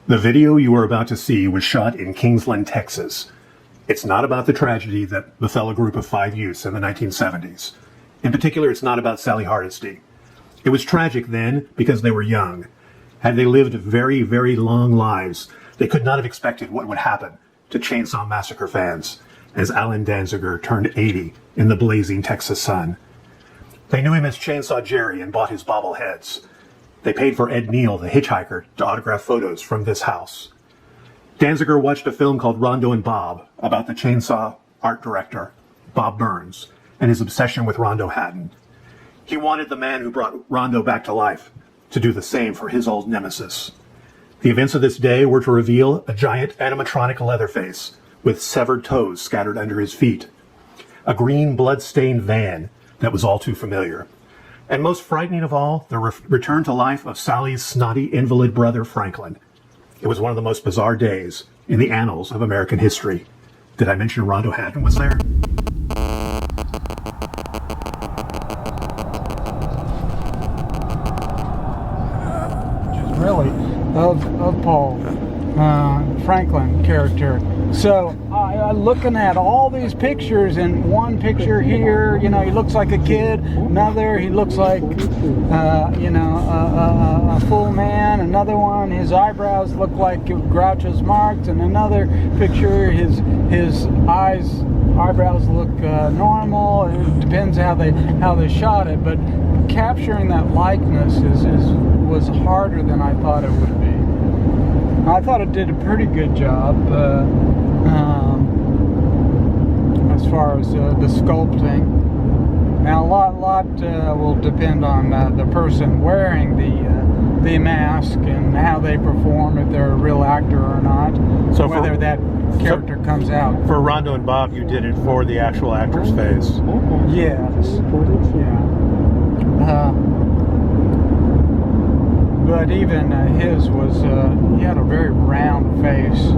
The video you are about to see was shot in Kingsland, Texas. It's not about the tragedy that befell a group of 5 youths in the 1970s. In particular, it's not about Sally Hardesty. It was tragic then because they were young. Had they lived very, very long lives, they could not have expected what would happen to Chain Saw Massacre fans as Allen Danziger turned 80 in the blazing Texas sun. They knew him as Chainsaw Jerry and bought his bobbleheads. They paid for Ed Neal, the hitchhiker, to autograph photos from this house. Danziger watched a film called Rondo and Bob about the chainsaw art director, Bob Burns, and his obsession with Rondo Hatton. He wanted the man who brought Rondo back to life to do the same for his old nemesis. The events of this day were to reveal a giant animatronic Leatherface with severed toes scattered under his feet, a green blood-stained van that was all too familiar, and most frightening of all, the return to life of Sally's snotty invalid brother, Franklin. It was one of the most bizarre days in the annals of American history. Did I mention Rondo Hatton was there? Really, of Paul Franklin character. So looking at all these pictures, and one picture here, he looks like a kid. Another, he looks like a full man. Another one, his eyebrows look like Groucho's marks. And another picture, his eyebrows look normal. It depends how they shot it, but capturing that likeness was harder than I thought it would be. I thought it did a pretty good job as far as the sculpting. Now a lot will depend on the person wearing the mask and how they perform, if they're a real actor or not, so whether that character comes out. For Rondo and Bob, you did it for the actual actor's face. Yes. Yeah. But even his was, he had a very round face.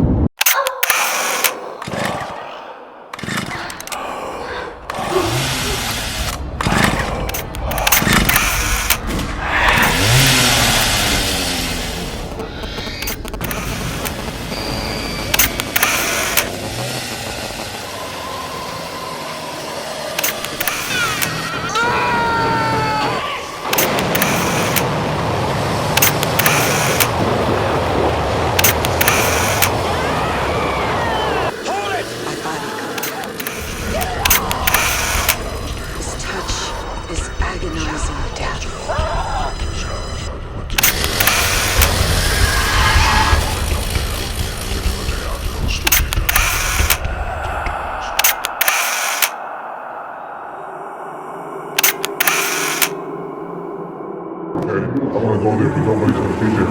Okay, I'm gonna go there because nobody's gonna be there.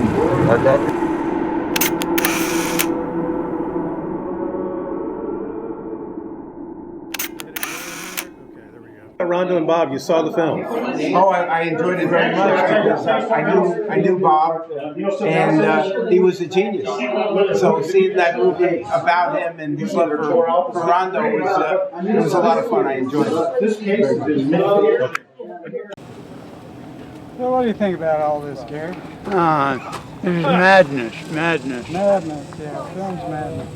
I got it. Rondo and Bob, you saw the film. Oh, I enjoyed it very much because I knew Bob, and he was a genius. So seeing that movie about him and his love for Rondo was a lot of fun. I enjoyed it. So what do you think about all this, Gary? It was madness. Madness, yeah, film's madness.